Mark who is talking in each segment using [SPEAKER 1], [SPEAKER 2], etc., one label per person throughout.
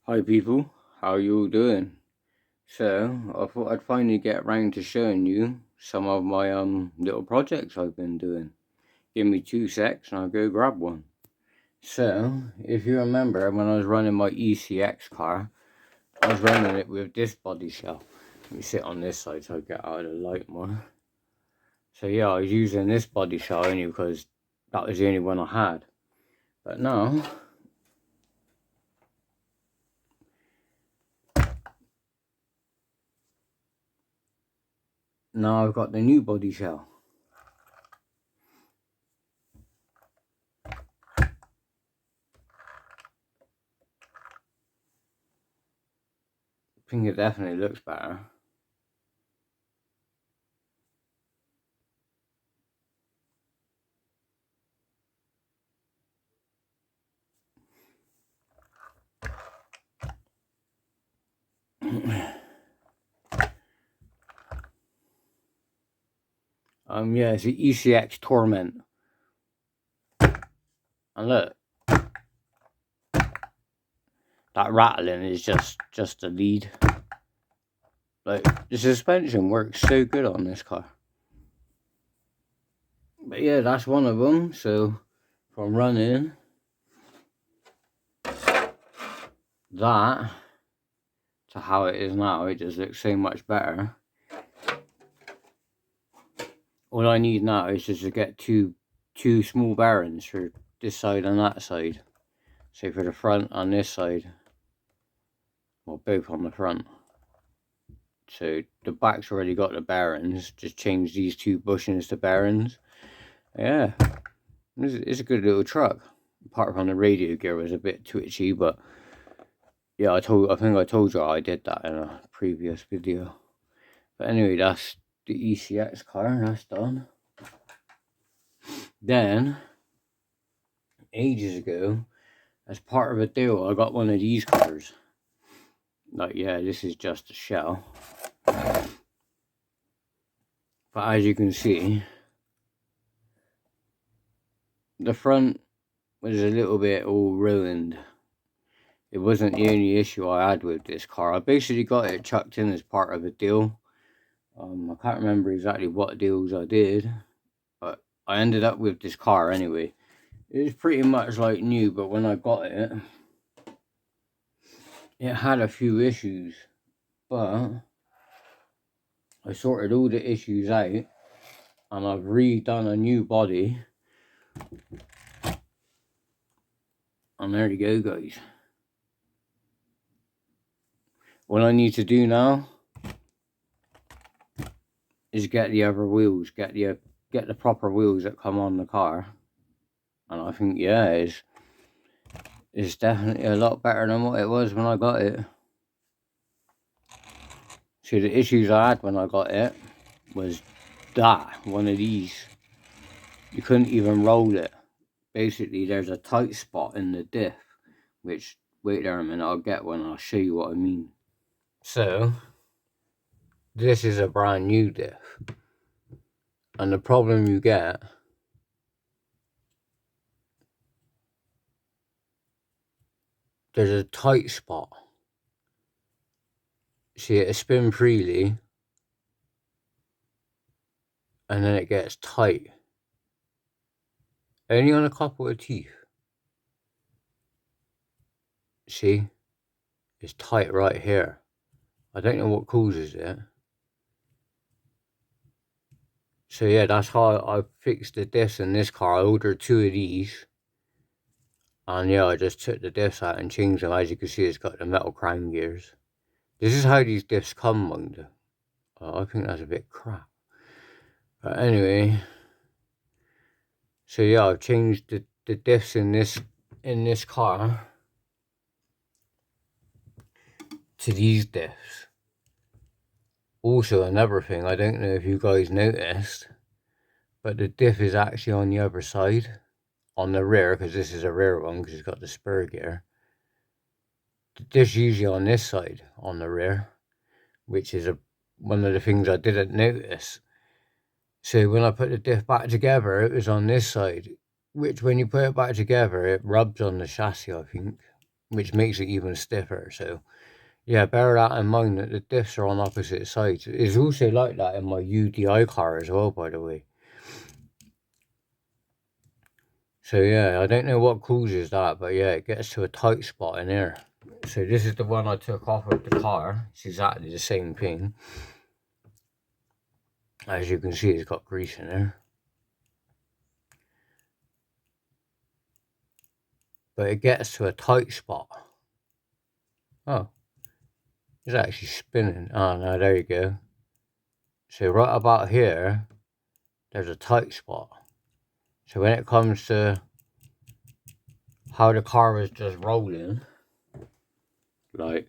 [SPEAKER 1] Hi people, how you all doing? So, I thought I'd finally get around to showing you some of my little projects I've been doing. Give me 2 secs and I'll go grab one. So, if you remember when I was running my ECX car, I was running it with this body shell. Let me sit on this side so I get out of the light more. So yeah, I was using this body shell only because that was the only one I had. But now I've got the new body shell. I think it definitely looks better. Yeah, it's the ECX Torment. And look, that rattling is just a lead. Like, the suspension works so good on this car. But yeah, that's one of them. So, from running that to how it is now, it just looks so much better. All I need now is just to get two small bearings for this side and that side. So for the front and this side, well, both on the front. So the back's already got the bearings, just change these two bushings to bearings. Yeah, it's a good little truck. Apart from the radio gear was a bit twitchy, but yeah, I think I told you I did that in a previous video. But anyway, that's the ECX car, that's done. Then, ages ago, as part of a deal, I got one of these cars. Like, yeah, this is just a shell. But as you can see, the front was a little bit all ruined. It wasn't the only issue I had with this car. I basically got it chucked in as part of a deal. I can't remember exactly what deals I did, but I ended up with this car anyway. It was pretty much like new, but when I got it, it had a few issues, but I sorted all the issues out and I've redone a new body. And there you go, guys. What I need to do now is get the other wheels, get the proper wheels that come on the car. And I think, yeah, it's definitely a lot better than what it was when I got it. See, the issues I had when I got it was one of these. You couldn't even roll it. Basically, there's a tight spot in the diff, which, wait there a minute, I'll get one, I'll show you what I mean. So, this is a brand new diff. And the problem you get, there's a tight spot. See, it'll spin freely, and then it gets tight. Only on a couple of teeth. See? It's tight right here. I don't know what causes it. So yeah, that's how I fixed the diffs in this car. I ordered 2 of these. And yeah, I just took the diffs out and changed them. As you can see, it's got the metal crown gears. This is how these diffs come, mind you. I think that's a bit crap. But anyway, so yeah, I've changed the diffs in this car to these diffs. Also, another thing, I don't know if you guys noticed, but the diff is actually on the other side, on the rear, because this is a rear one, because it's got the spur gear. The diff's usually on this side, on the rear, which is one of the things I didn't notice. So when I put the diff back together, it was on this side, which when you put it back together, it rubs on the chassis, I think, which makes it even stiffer. So yeah, bear that in mind, that the diffs are on opposite sides. It's also like that in my UDI car as well, by the way. So yeah, I don't know what causes that, but yeah, it gets to a tight spot in here. So this is the one I took off of the car. It's exactly the same thing. As you can see, it's got grease in there. But it gets to a tight spot. Oh, it's actually spinning. Oh no, there you go. So right about here, there's a tight spot. So when it comes to how the car is just rolling, like,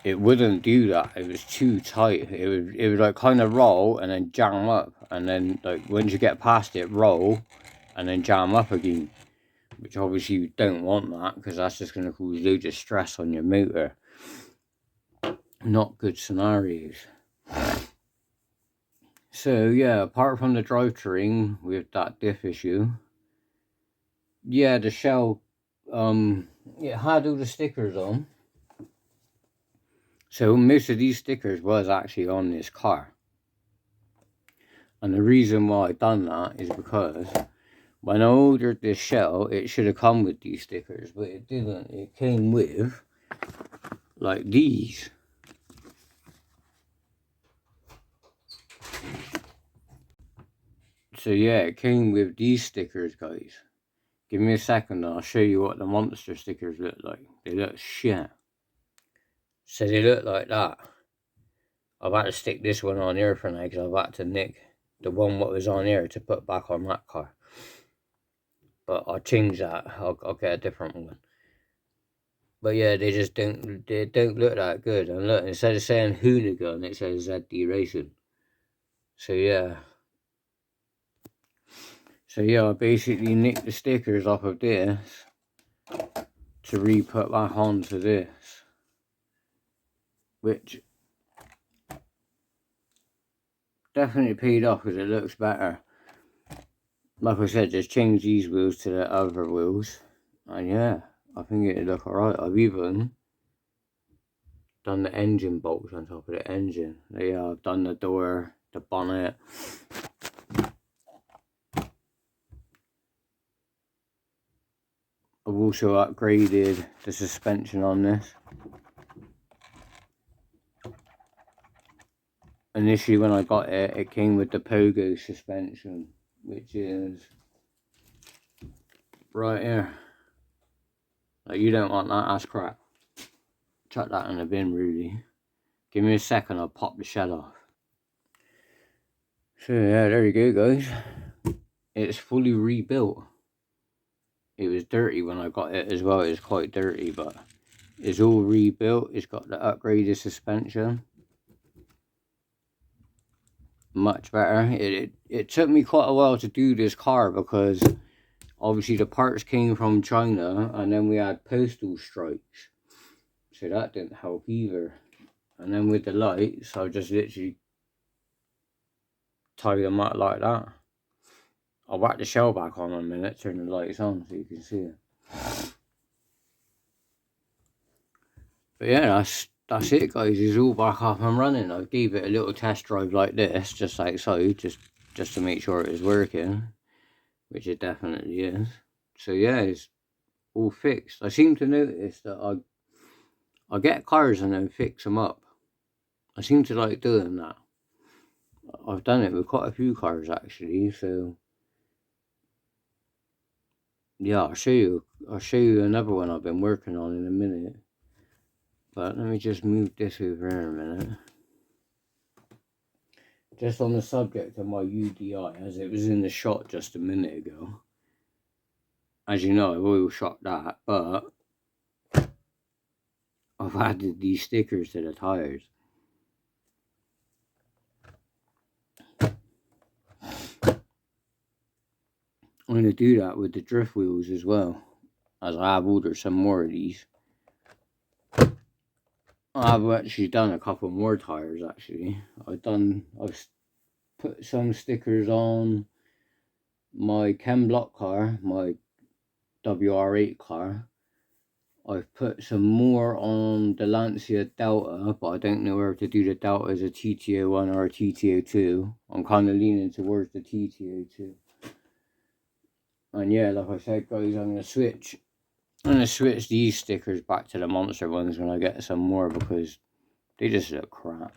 [SPEAKER 1] it wouldn't do that. It was too tight. It would like kind of roll and then jam up, and then like once you get past it, roll and then jam up again. Which obviously you don't want that, because that's just going to cause loads of stress on your motor. Not good scenarios. So yeah, apart from the drivetrain with that diff issue, yeah, the shell, it had all the stickers on. So most of these stickers was actually on this car. And the reason why I done that is because when I ordered this shell, it should have come with these stickers, but it didn't. It came with like these. So yeah, it came with these stickers, guys. Give me a second and I'll show you what the monster stickers look like. They look shit. So they look like that. I've had to stick this one on here for now because I've had to nick the one what was on here to put back on that car. But I'll change that. I'll get a different one. But yeah, they just don't look that good. And look, instead of saying hooligan, it says ZD Racing. So yeah. So yeah, I basically nicked the stickers off of this to re-put back onto this. Which definitely paid off because it looks better. Like I said, just change these wheels to the other wheels. And yeah, I think it'd look alright. I've even done the engine bolts on top of the engine. Yeah, I've done the door, the bonnet. I've also upgraded the suspension on this. Initially when I got it, it came with the Pogo suspension, which is right here. Like, you don't want that, that's crap. Chuck that in the bin, really. Give me a second, I'll pop the shell off. So yeah, there you go, guys. It's fully rebuilt. It was dirty when I got it as well. It's quite dirty, but it's all rebuilt. It's got the upgraded suspension. Much better. It took me quite a while to do this car because obviously the parts came from China and then we had postal strikes. So that didn't help either. And then with the lights, I just literally tie them up like that. I'll whack the shell back on in a minute, turn the lights on so you can see it. But yeah, that's it, guys. It's all back up and running. I gave it a little test drive like this, just outside, just to make sure it was working, which it definitely is. So yeah, it's all fixed. I seem to notice that I get cars and then fix them up. I seem to like doing that. I've done it with quite a few cars actually, so yeah, I'll show you another one I've been working on in a minute. But let me just move this over here a minute. Just on the subject of my UDI, as it was in the shot just a minute ago. As you know, I've oil shot that, but I've added these stickers to the tires. I'm going to do that with the drift wheels as well, as I have ordered some more of these. I've actually done a couple more tires actually. I've put some stickers on my Chem block car, my WR8 car. I've put some more on the Lancia Delta, but I don't know whether to do the Delta as a TT01 or a TT02. I'm kind of leaning towards the TT02. And yeah, like I said, guys, I'm going to switch these stickers back to the monster ones when I get some more, because they just look crap.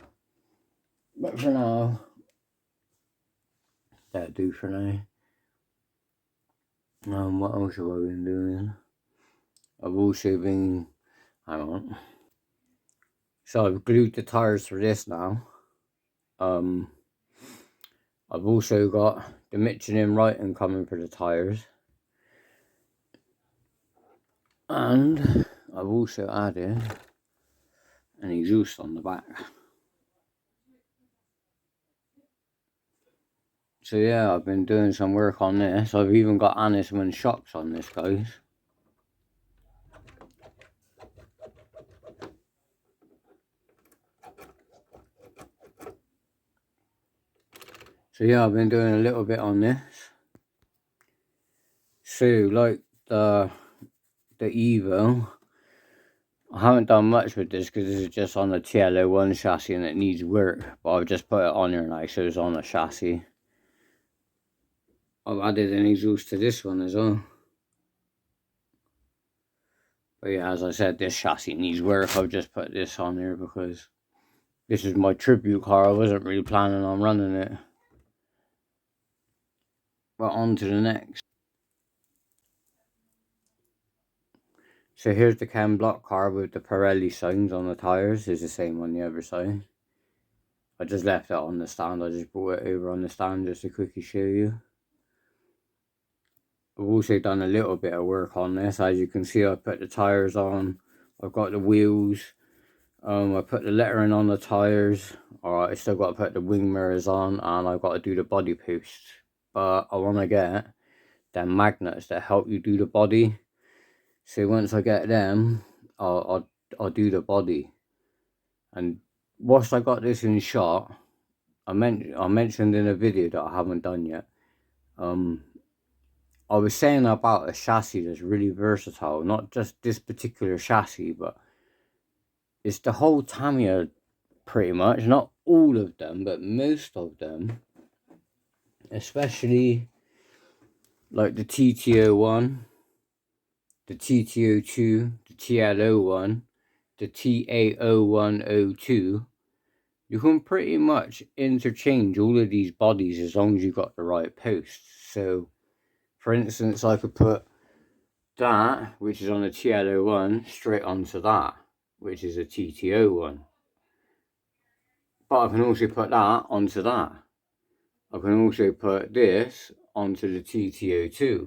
[SPEAKER 1] But for now, that'll do for now. What else have I been doing? I've also been, hang on. So I've glued the tires for this now. I've also got the Michelin writing coming for the tires. And I've also added an exhaust on the back. So yeah, I've been doing some work on this. I've even got Anisman shocks on this, guys. So yeah, I've been doing a little bit on this. So like the Evo, I haven't done much with this because this is just on the TL01 chassis and it needs work. But I've just put it on here now, so it's on the chassis. I've added an exhaust to this one as well. But yeah, as I said, this chassis needs work. I've just put this on here because this is my tribute car. I wasn't really planning on running it. But on to the next. So here's the Ken Block car with the Pirelli signs on the tyres. It's the same on the other side. I just left it on the stand. I just brought it over on the stand just to quickly show you. I've also done a little bit of work on this. As you can see, I put the tyres on. I've got the wheels. I put the lettering on the tyres. Alright, I still got to put the wing mirrors on, and I've got to do the body posts. But I want to get them magnets that help you do the body. So once I get them, I'll do the body. And whilst I got this in shot, I mentioned in a video that I haven't done yet. I was saying about a chassis that's really versatile. Not just this particular chassis, but it's the whole Tamiya pretty much. Not all of them, but most of them. Especially like the TT01, the TT02, the TL01, the TA0102. You can pretty much interchange all of these bodies as long as you've got the right posts. So, for instance, I could put that, which is on a TL01, straight onto that, which is a TT01. But I can also put that onto that. I can also put this onto the TT02,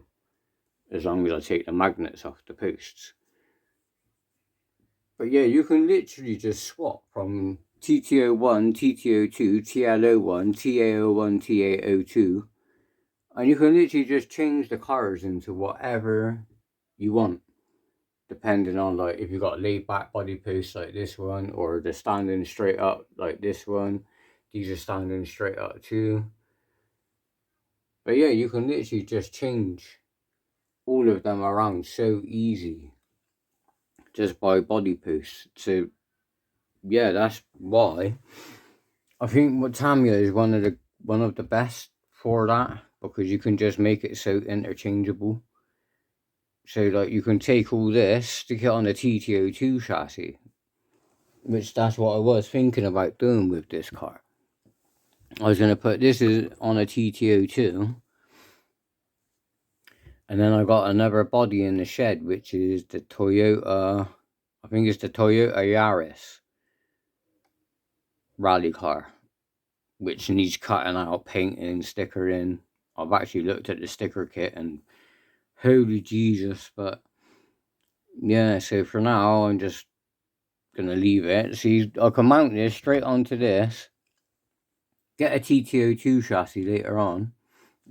[SPEAKER 1] as long as I take the magnets off the posts. But yeah, you can literally just swap from TT01, TT02, TL01, TA01, TA02, and you can literally just change the colours into whatever you want, depending on, like, if you've got laid back body posts like this one, or they're standing straight up like this one. These are standing straight up too. But yeah, you can literally just change all of them around so easy just by body posts. So yeah, that's why I think what Tamiya is one of the best for that, because you can just make it so interchangeable. So like you can take all this, stick it on a TT02 chassis, which that's what I was thinking about doing with this car. I was going to put this on a TT02, and then I got another body in the shed, which is the Toyota, I think it's the Toyota Yaris rally car, which needs cutting out, painting, stickering. I've actually looked at the sticker kit and holy Jesus. But yeah, so for now I'm just gonna leave it. See, I can mount this straight onto this, get a TT02 chassis later on,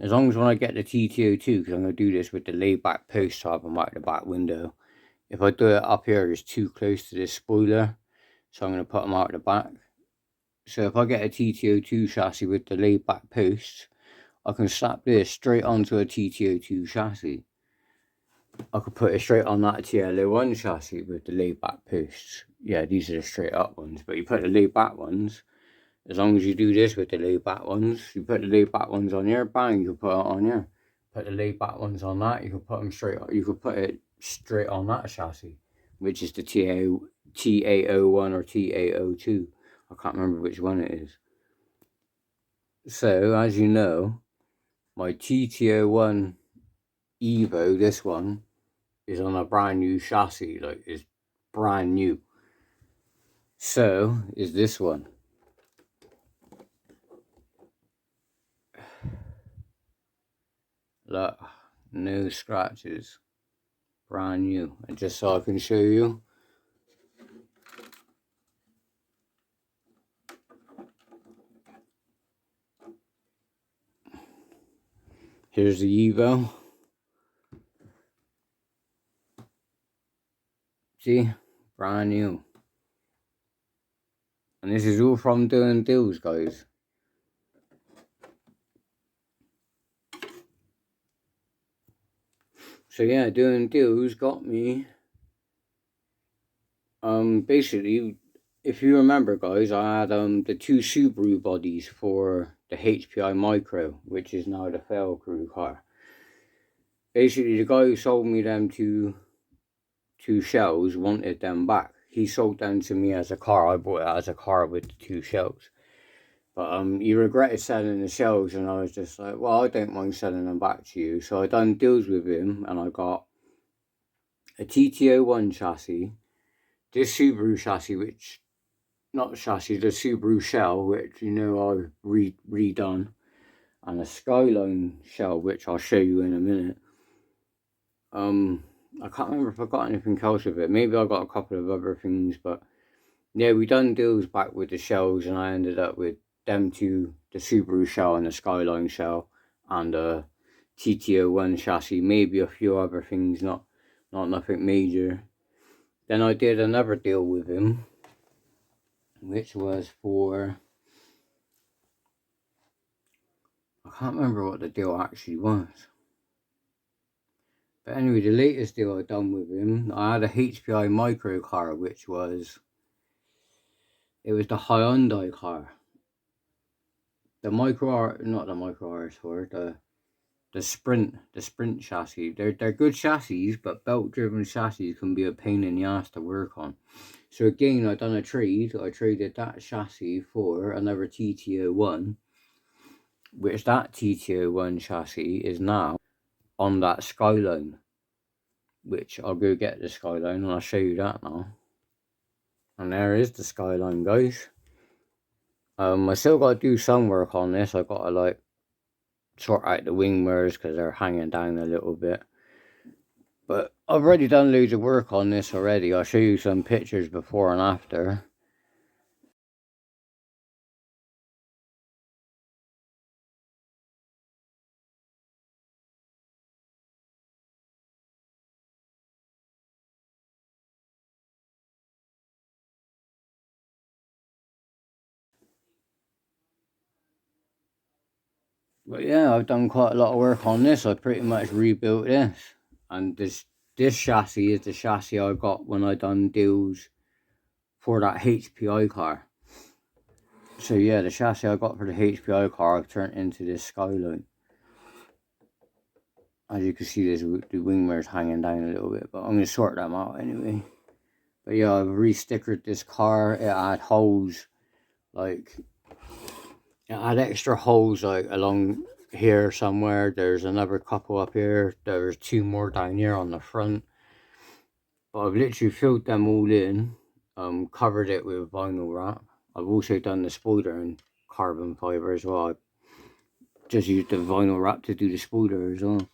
[SPEAKER 1] as long as when I get the TT02, because I'm gonna do this with the laid back post so I can mount the back window. If I do it up here, it's too close to this spoiler, so I'm gonna put them out the back. So if I get a TT02 chassis with the laid back posts, I can slap this straight onto a TT02 chassis. I could put it straight on that TL01 chassis with the laid back posts. Yeah, these are the straight up ones, but you put the laid back ones, as long as you do this with the laid back ones, you put the laid back ones on here, bang, you can put it on here. Put the laid back ones on that, you can put them straight, you could put it straight on that chassis, which is the TA01 or TA02. I can't remember which one it is. So, as you know, my TT01 Evo, this one, is on a brand new chassis, like it's brand new. So is this one. Look, no scratches, brand new. And just so I can show you, here's the Evo. See, brand new. And this is all from doing deals, guys. So yeah, doing deals got me. Basically, if you remember, guys, I had the two Subaru bodies for the HPI Micro, which is now the Fail Crew car. Basically, the guy who sold me them two shells wanted them back. He sold them to me as a car. I bought it as a car with the two shells. But he regretted selling the shells, and I was just like, well, I don't mind selling them back to you. So I done deals with him, and I got a TT01 chassis, this Subaru chassis, which, not chassis, the Subaru shell, which, you know, I've redone, and a Skyline shell, which I'll show you in a minute. I can't remember if I got anything else with it. Maybe I got a couple of other things, but yeah, we done deals back with the shells, and I ended up with them two, the Subaru shell and the Skyline shell, and a TT01 chassis, maybe a few other things, not nothing major. Then I did another deal with him, which was for, I can't remember what the deal actually was. But anyway, the latest deal I done with him, I had a HPI Micro car, which was, it was the Hyundai car. The Micro, not the Micro R4, the Sprint chassis. They're good chassis, but belt driven chassis can be a pain in the ass to work on. So again, I done a trade. I traded that chassis for another TT01, which that TT01 chassis is now on that Skyline, which I'll go get the Skyline and I'll show you that now. And there is the Skyline, guys. I still got to do some work on this. I got to like sort out the wing mirrors because they're hanging down a little bit. But I've already done loads of work on this already. I'll show you some pictures before and after. But yeah, I've done quite a lot of work on this. I pretty much rebuilt this. And this chassis is the chassis I got when I done deals for that HPI car. So yeah, the chassis I got for the HPI car I've turned into this Skyline. As you can see, there's the wing mirrors hanging down a little bit, but I'm going to sort them out anyway. But yeah, I've re-stickered this car. It had holes, like, it had extra holes like along here somewhere. There's another couple up here. There's two more down here on the front. But I've literally filled them all in, covered it with vinyl wrap. I've also done the spoiler in carbon fiber as well. I just used the vinyl wrap to do the spoiler as well.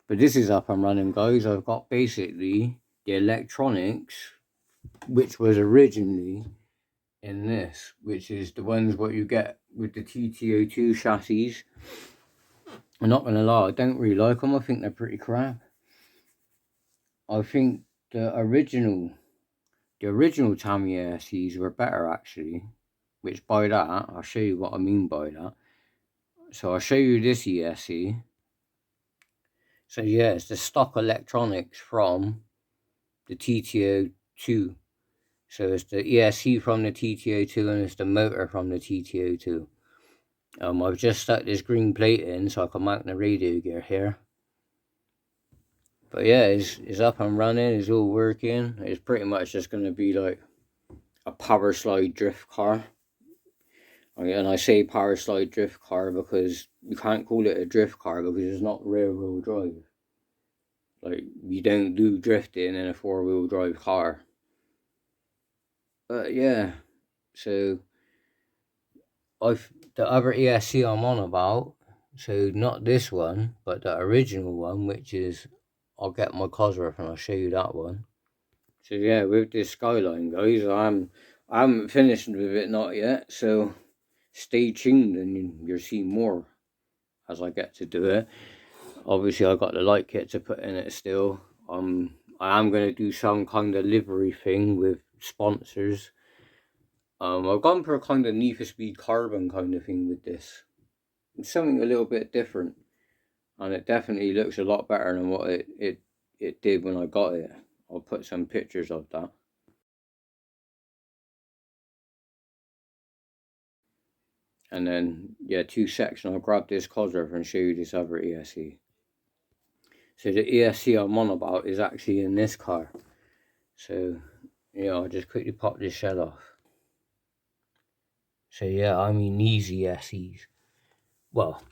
[SPEAKER 1] But this is up and running, guys. I've got basically the electronics, which was originally in this, which is the ones what you get with the TT02 chassis. I'm not gonna lie, I don't really like them. I think they're pretty crap. I think the original Tamiya SEs were better actually. Which by that, I'll show you what I mean by that. So I'll show you this ESC. So yeah, it's the stock electronics from the TTO2. So it's the ESC from the TTO2 and it's the motor from the TTO2. I've just stuck this green plate in so I can mount the radio gear here. But yeah, it's up and running, it's all working. It's pretty much just going to be like a power slide drift car. And I say power slide drift car because you can't call it a drift car because it's not rear wheel drive. Like, you don't do drifting in a 4-wheel drive car. But yeah, so the other ESC I'm on about, so not this one, but the original one, which is, I'll get my Cosworth and I'll show you that one. So yeah, with this Skyline, guys, I haven't finished with it, not yet, so stay tuned and you'll see more as I get to do it. Obviously I got the light kit to put in it still. I am going to do some kind of livery thing with sponsors. I've gone for a kind of Need for Speed Carbon kind of thing with this. It's something a little bit different, and it definitely looks a lot better than what it did when I got it. I'll put some pictures of that. And then, yeah, 2 secs, and I'll grab this Cosworth and show you this other ESC. So the ESC I'm on about is actually in this car. So, yeah, I'll just quickly pop this shell off. So yeah, I mean these ESCs. Well,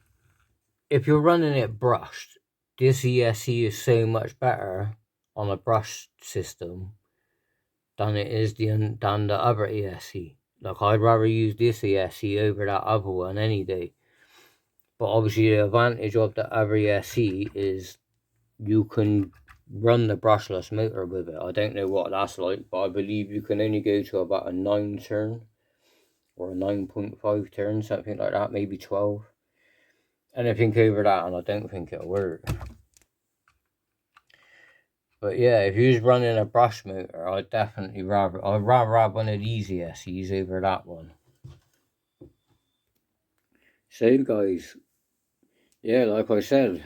[SPEAKER 1] if you're running it brushed, this ESC is so much better on a brush system than it is than the other ESC. Like, I'd rather use this ESC over that other one any day. But obviously the advantage of the other ESC is you can run the brushless motor with it. I don't know what that's like, but I believe you can only go to about a 9 turn or a 9.5 turn, something like that, maybe 12. Anything over that, and I don't think it'll work. But yeah, if you was running a brush motor, I'd rather have one of these ESCs over that one. So guys, yeah, like I said,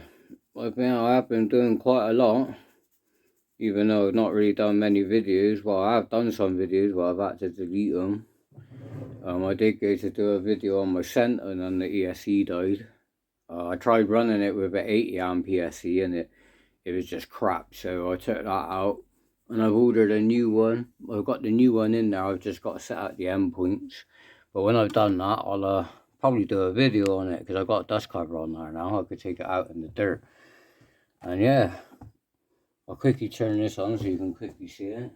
[SPEAKER 1] I have been doing quite a lot, even though I've not really done many videos. Well, I have done some videos, but I've had to delete them. I did go to do a video on my Senton and the ESC died. I tried running it with an 80 amp ESC and it was just crap, so I took that out and I've ordered a new one. I've got the new one in there, I've just got to set out the endpoints. But when I've done that, I'll probably do a video on it because I've got a dust cover on there now. I could take it out in the dirt. And yeah, I'll quickly turn this on so you can quickly see it.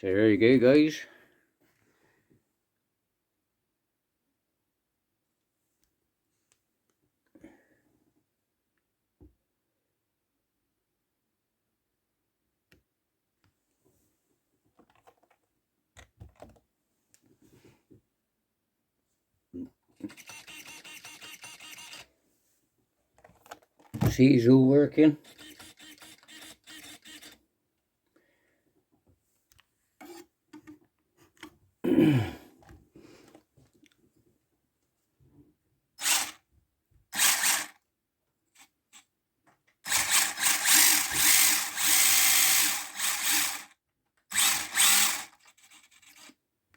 [SPEAKER 1] So there you go, guys. See, it's all working.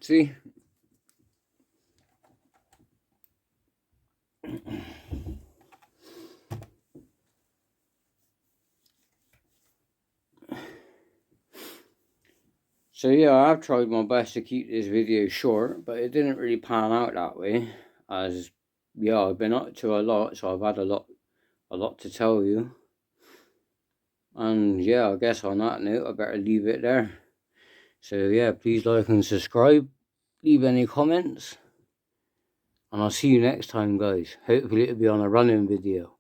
[SPEAKER 1] See? So yeah, I've tried my best to keep this video short, but it didn't really pan out that way, as yeah, I've been up to a lot, so I've had a lot to tell you. And yeah, I guess on that note, I better leave it there. So yeah, please like and subscribe, leave any comments, and I'll see you next time, guys. Hopefully it'll be on a running video.